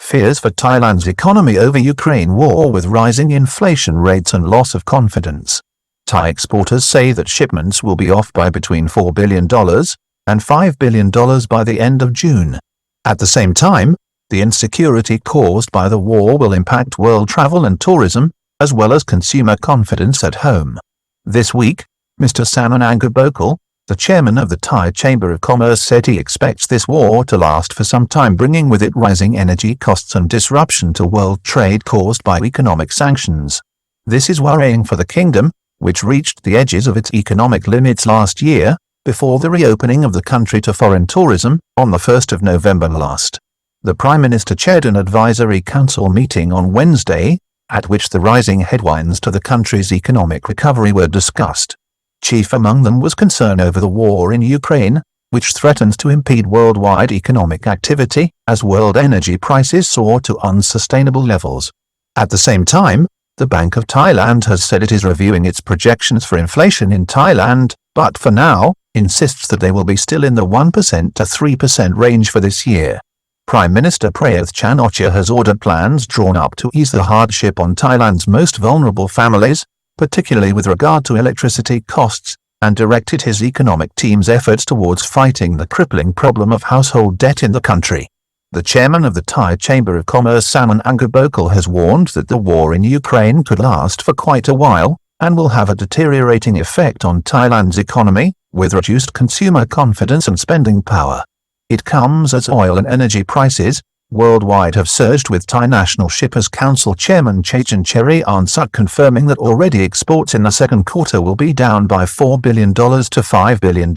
Fears for Thailand's economy over Ukraine war with rising inflation rates and loss of confidence. Thai exporters say that shipments will be off by between $4 billion and $5 billion by the end of June. At the same time, the insecurity caused by the war will impact world travel and tourism, as well as consumer confidence at home. This week, Mr. Sanan Angubolkul, the chairman of the Thai Chamber of Commerce, said he expects this war to last for some time, bringing with it rising energy costs and disruption to world trade caused by economic sanctions. This is worrying for the kingdom, which reached the edges of its economic limits last year, before the reopening of the country to foreign tourism on the 1st of November last. The Prime Minister chaired an advisory council meeting on Wednesday, at which the rising headwinds to the country's economic recovery were discussed. Chief among them was concern over the war in Ukraine, which threatens to impede worldwide economic activity as world energy prices soar to unsustainable levels. At the same time, the Bank of Thailand has said it is reviewing its projections for inflation in Thailand, but for now, insists that they will be still in the 1% to 3% range for this year. Prime Minister Prayuth Chan-o-cha has ordered plans drawn up to ease the hardship on Thailand's most vulnerable families, particularly with regard to electricity costs, and directed his economic team's efforts towards fighting the crippling problem of household debt in the country. The chairman of the Thai Chamber of Commerce, Sanan Angubolkul, has warned that the war in Ukraine could last for quite a while, and will have a deteriorating effect on Thailand's economy, with reduced consumer confidence and spending power. It comes as oil and energy prices worldwide have surged, with Thai National Shippers Council Chairman Chachan Cheriansuk confirming that already exports in the second quarter will be down by $4 billion to $5 billion.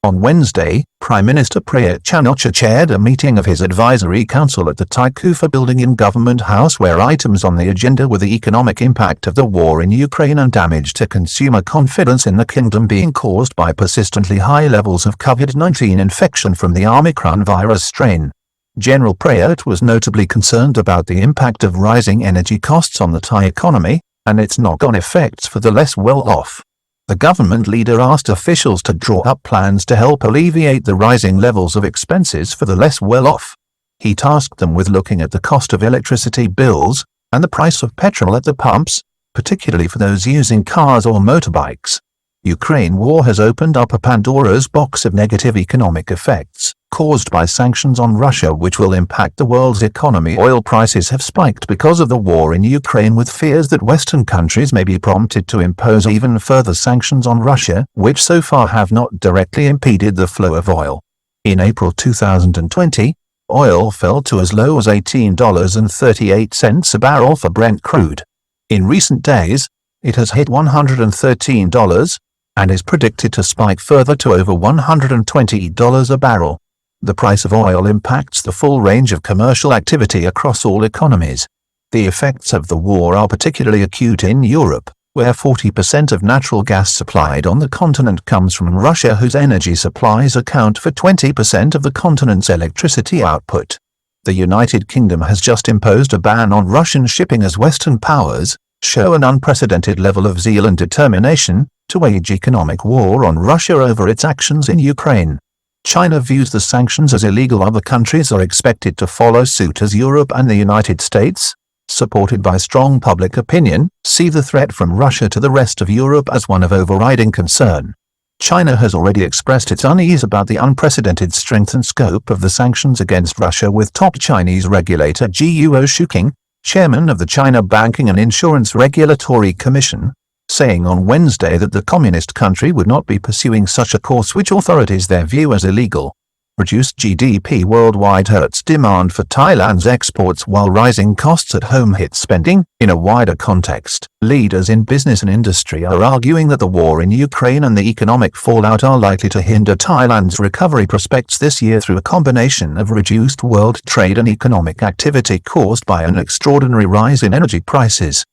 On Wednesday, Prime Minister Prayuth Chan-o-cha chaired a meeting of his advisory council at the Thai Kufa building in Government House, where items on the agenda were the economic impact of the war in Ukraine and damage to consumer confidence in the kingdom being caused by persistently high levels of COVID-19 infection from the Omicron virus strain. General Prayuth was notably concerned about the impact of rising energy costs on the Thai economy and its knock-on effects for the less well-off. The government leader asked officials to draw up plans to help alleviate the rising levels of expenses for the less well-off. He tasked them with looking at the cost of electricity bills and the price of petrol at the pumps, particularly for those using cars or motorbikes. Ukraine war has opened up a Pandora's box of negative economic effects caused by sanctions on Russia, which will impact the world's economy. Oil prices have spiked because of the war in Ukraine, with fears that Western countries may be prompted to impose even further sanctions on Russia, which so far have not directly impeded the flow of oil. In April 2020, oil fell to as low as $18.38 a barrel for Brent crude. In recent days, it has hit $113 and is predicted to spike further to over $120 a barrel. The price of oil impacts the full range of commercial activity across all economies. The effects of the war are particularly acute in Europe, where 40% of natural gas supplied on the continent comes from Russia, whose energy supplies account for 20% of the continent's electricity output. The United Kingdom has just imposed a ban on Russian shipping as Western powers show an unprecedented level of zeal and determination to wage economic war on Russia over its actions in Ukraine. China views the sanctions as illegal. Other countries are expected to follow suit, as Europe and the United States, supported by strong public opinion, see the threat from Russia to the rest of Europe as one of overriding concern. China has already expressed its unease about the unprecedented strength and scope of the sanctions against Russia, with top Chinese regulator Guo Shuqing, chairman of the China Banking and Insurance Regulatory Commission, saying on Wednesday that the communist country would not be pursuing such a course, which authorities there view as illegal. Reduced GDP worldwide hurts demand for Thailand's exports, while rising costs at home hit spending. In a wider context, leaders in business and industry are arguing that the war in Ukraine and the economic fallout are likely to hinder Thailand's recovery prospects this year through a combination of reduced world trade and economic activity caused by an extraordinary rise in energy prices.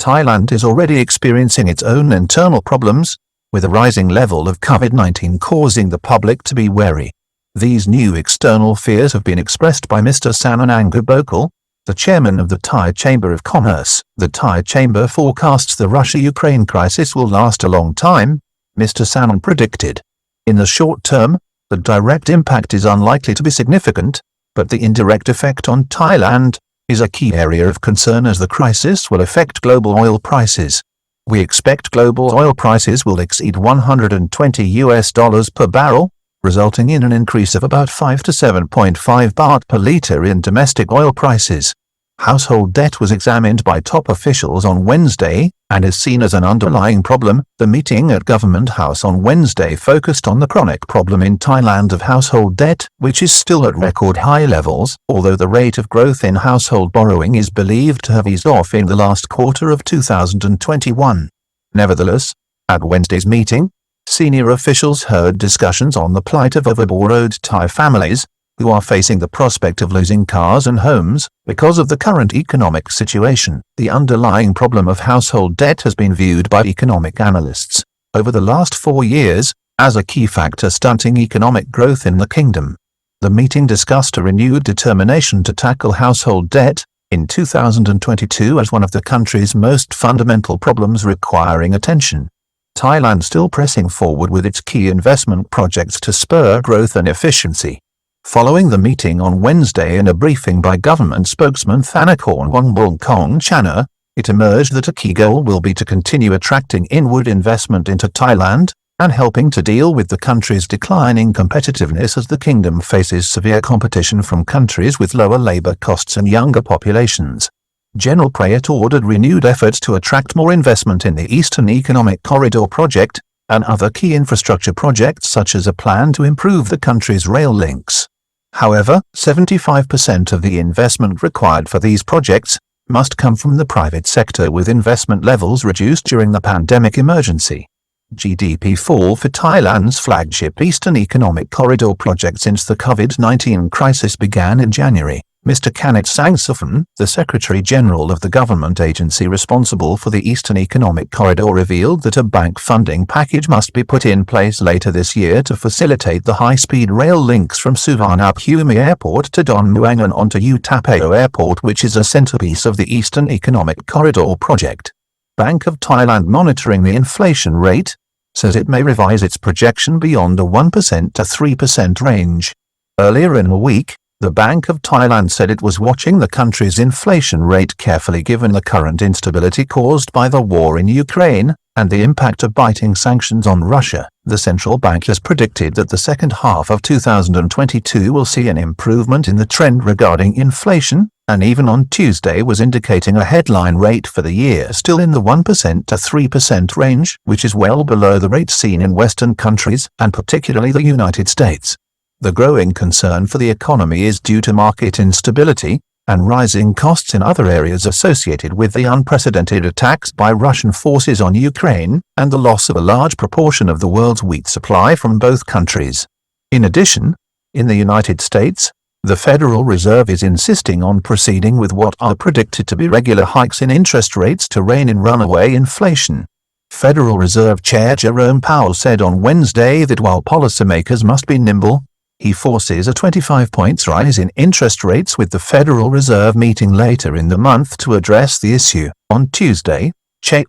Thailand is already experiencing its own internal problems, with a rising level of COVID-19 causing the public to be wary. These new external fears have been expressed by Mr. Sanan Angubolkul, the chairman of the Thai Chamber of Commerce. The Thai Chamber forecasts the Russia-Ukraine crisis will last a long time, Mr. Sanan predicted. In the short term, the direct impact is unlikely to be significant, but the indirect effect on Thailand, is a key area of concern as the crisis will affect global oil prices. We expect global oil prices will exceed $120 per barrel, resulting in an increase of about 5 to 7.5 baht per litre in domestic oil prices. Household debt was examined by top officials on Wednesday and is seen as an underlying problem. The meeting at Government House on Wednesday focused on the chronic problem in Thailand of household debt, which is still at record high levels, although the rate of growth in household borrowing is believed to have eased off in the last quarter of 2021. Nevertheless, at Wednesday's meeting, senior officials heard discussions on the plight of overborrowed Thai families, who are facing the prospect of losing cars and homes because of the current economic situation. The underlying problem of household debt has been viewed by economic analysts over the last 4 years as a key factor stunting economic growth in the kingdom. The meeting discussed a renewed determination to tackle household debt in 2022 as one of the country's most fundamental problems requiring attention. Thailand still pressing forward with its key investment projects to spur growth and efficiency. Following the meeting on Wednesday in a briefing by government spokesman Sanan Angubolkul, it emerged that a key goal will be to continue attracting inward investment into Thailand and helping to deal with the country's declining competitiveness as the kingdom faces severe competition from countries with lower labor costs and younger populations. General Prayut ordered renewed efforts to attract more investment in the Eastern Economic Corridor project and other key infrastructure projects such as a plan to improve the country's rail links. However, 75% of the investment required for these projects must come from the private sector, with investment levels reduced during the pandemic emergency. GDP fall for Thailand's flagship Eastern Economic Corridor project since the COVID-19 crisis began in January. Mr. Kanit Sangsaphan, the Secretary-General of the government agency responsible for the Eastern Economic Corridor, revealed that a bank funding package must be put in place later this year to facilitate the high-speed rail links from Suvarnabhumi Airport to Don Muang and onto Utapao Airport, which is a centerpiece of the Eastern Economic Corridor project. Bank of Thailand, monitoring the inflation rate, says it may revise its projection beyond a 1% to 3% range. Earlier in the week, the Bank of Thailand said it was watching the country's inflation rate carefully given the current instability caused by the war in Ukraine and the impact of biting sanctions on Russia. The central bank has predicted that the second half of 2022 will see an improvement in the trend regarding inflation, and even on Tuesday was indicating a headline rate for the year still in the 1% to 3% range, which is well below the rate seen in Western countries and particularly the United States. The growing concern for the economy is due to market instability and rising costs in other areas associated with the unprecedented attacks by Russian forces on Ukraine and the loss of a large proportion of the world's wheat supply from both countries. In addition, in the United States, the Federal Reserve is insisting on proceeding with what are predicted to be regular hikes in interest rates to rein in runaway inflation. Federal Reserve Chair Jerome Powell said on Wednesday that while policymakers must be nimble, he foresees a 25 points rise in interest rates with the Federal Reserve meeting later in the month to address the issue. On Tuesday, Chae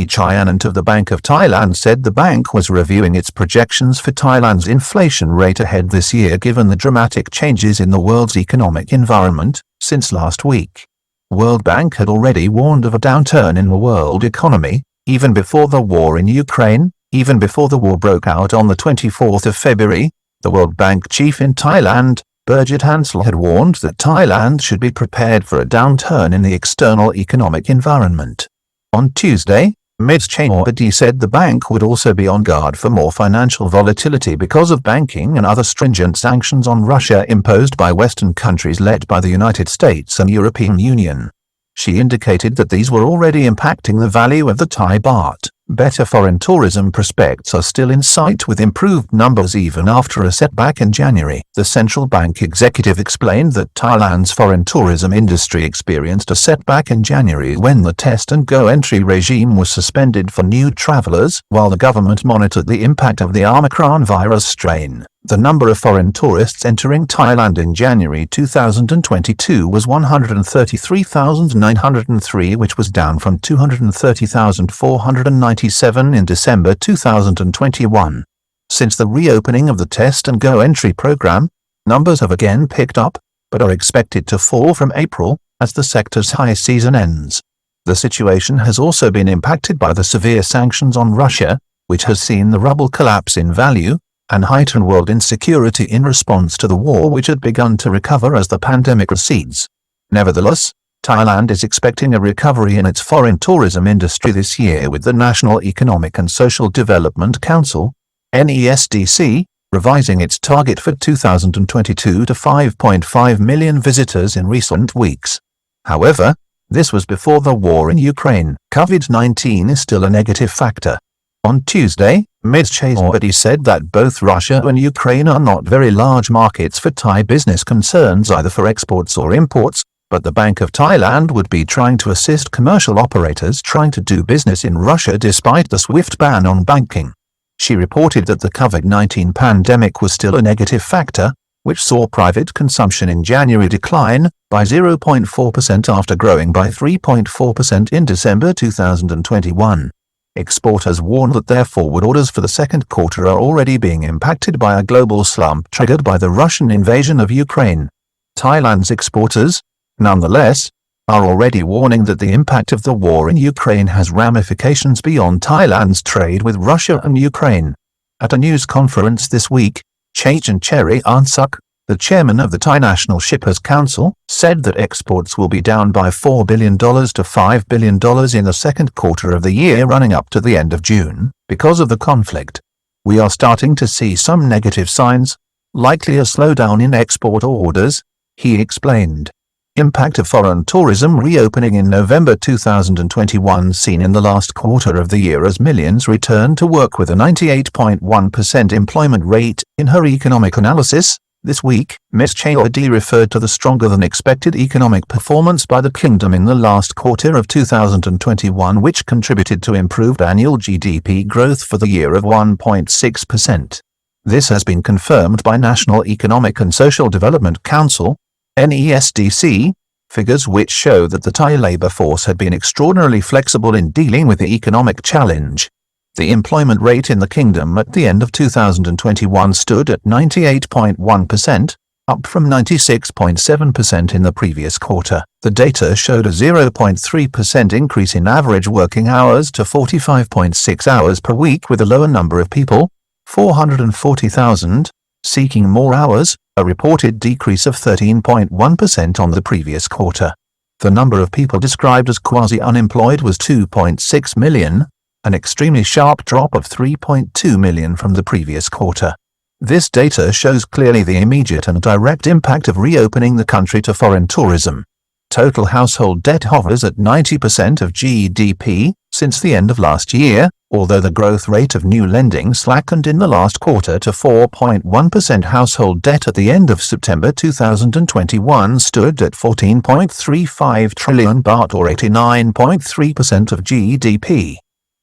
Chayanant of the Bank of Thailand said the bank was reviewing its projections for Thailand's inflation rate ahead this year given the dramatic changes in the world's economic environment since last week. World Bank had already warned of a downturn in the world economy, even before the war in Ukraine, even before the war broke out on the 24th of February. The World Bank chief in Thailand, Birgit Hansel, had warned that Thailand should be prepared for a downturn in the external economic environment. On Tuesday, Ms. Chae said the bank would also be on guard for more financial volatility because of banking and other stringent sanctions on Russia imposed by Western countries led by the United States and European Union. She indicated that these were already impacting the value of the Thai baht. Better foreign tourism prospects are still in sight with improved numbers even after a setback in January. The central bank executive explained that Thailand's foreign tourism industry experienced a setback in January when the test and go entry regime was suspended for new travelers while the government monitored the impact of the Omicron virus strain. The number of foreign tourists entering Thailand in January 2022 was 133,903, which was down from 230,497 in December 2021. Since the reopening of the test and go entry program, numbers have again picked up, but are expected to fall from April, as the sector's high season ends. The situation has also been impacted by the severe sanctions on Russia, which has seen the ruble collapse in value, and heightened world insecurity in response to the war which had begun to recover as the pandemic recedes. Nevertheless, Thailand is expecting a recovery in its foreign tourism industry this year, with the National Economic and Social Development Council, NESDC, revising its target for 2022 to 5.5 million visitors in recent weeks. However, this was before the war in Ukraine. COVID-19 is still a negative factor. On Tuesday, Ms. Chaudhary said that both Russia and Ukraine are not very large markets for Thai business concerns either for exports or imports, but the Bank of Thailand would be trying to assist commercial operators trying to do business in Russia despite the swift ban on banking. She reported that the COVID-19 pandemic was still a negative factor, which saw private consumption in January decline by 0.4% after growing by 3.4% in December 2021. Exporters warn that their forward orders for the second quarter are already being impacted by a global slump triggered by the Russian invasion of Ukraine. Thailand's exporters, nonetheless, are already warning that the impact of the war in Ukraine has ramifications beyond Thailand's trade with Russia and Ukraine. At a news conference this week, Chaichon Ansuk, the chairman of the Thai National Shippers Council, said that exports will be down by $4 billion to $5 billion in the second quarter of the year running up to the end of June, because of the conflict. We are starting to see some negative signs, likely a slowdown in export orders, he explained. Impact of foreign tourism reopening in November 2021 seen in the last quarter of the year as millions return to work with a 98.1% employment rate. In her economic analysis this week, Ms. Chaudhary referred to the stronger than expected economic performance by the kingdom in the last quarter of 2021, which contributed to improved annual GDP growth for the year of 1.6%. This has been confirmed by National Economic and Social Development Council, NESDC, figures which show that the Thai labor force had been extraordinarily flexible in dealing with the economic challenge. The employment rate in the kingdom at the end of 2021 stood at 98.1%, up from 96.7% in the previous quarter. The data showed a 0.3% increase in average working hours to 45.6 hours per week, with a lower number of people, 440,000, seeking more hours, a reported decrease of 13.1% on the previous quarter. The number of people described as quasi-unemployed was 2.6 million, an extremely sharp drop of 3.2 million from the previous quarter. This data shows clearly the immediate and direct impact of reopening the country to foreign tourism. Total household debt hovers at 90% of GDP since the end of last year, although the growth rate of new lending slackened in the last quarter to 4.1%. Household debt at the end of September 2021 stood at 14.35 trillion baht or 89.3% of GDP.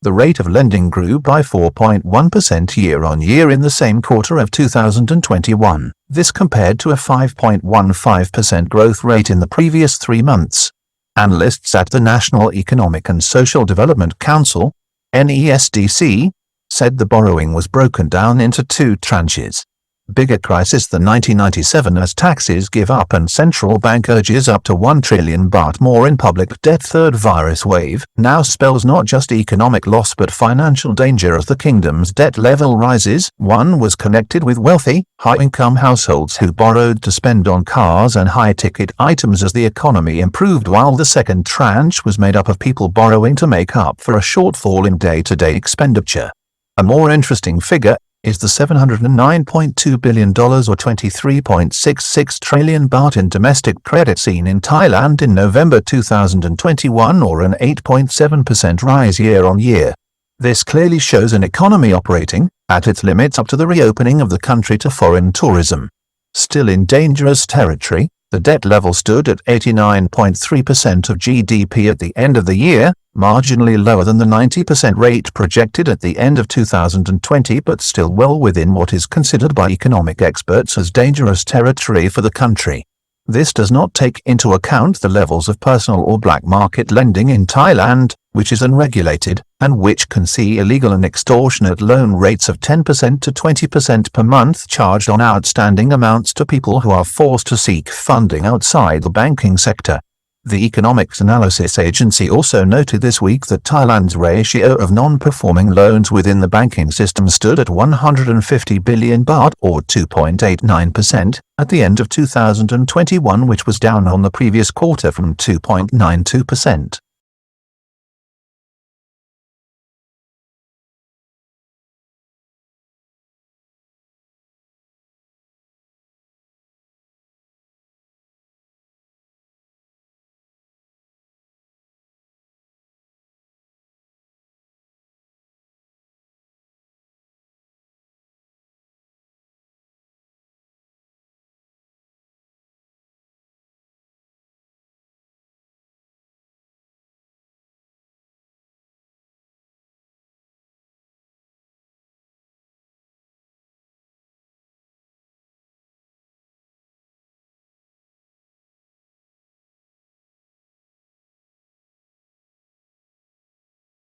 The rate of lending grew by 4.1% year-on-year in the same quarter of 2021. This compared to a 5.15% growth rate in the previous 3 months. Analysts at the National Economic and Social Development Council, NESDC, said the borrowing was broken down into 2 tranches. Bigger crisis than 1997 as taxes give up and central bank urges up to 1 trillion baht more in public debt. Third virus wave now spells not just economic loss but financial danger as the kingdom's debt level rises. One was connected with wealthy, high-income households who borrowed to spend on cars and high-ticket items as the economy improved, while the second tranche was made up of people borrowing to make up for a shortfall in day-to-day expenditure. A more interesting figure is the $709.2 billion or 23.66 trillion baht in domestic credit seen in Thailand in November 2021, or an 8.7% rise year-on-year. This clearly shows an economy operating at its limits up to the reopening of the country to foreign tourism. Still in dangerous territory, the debt level stood at 89.3% of GDP at the end of the year, marginally lower than the 90% rate projected at the end of 2020, but still well within what is considered by economic experts as dangerous territory for the country. This does not take into account the levels of personal or black market lending in Thailand, which is unregulated, and which can see illegal and extortionate loan rates of 10% to 20% per month charged on outstanding amounts to people who are forced to seek funding outside the banking sector. The Economics Analysis Agency also noted this week that Thailand's ratio of non-performing loans within the banking system stood at 150 billion baht or 2.89% at the end of 2021, which was down on the previous quarter from 2.92%.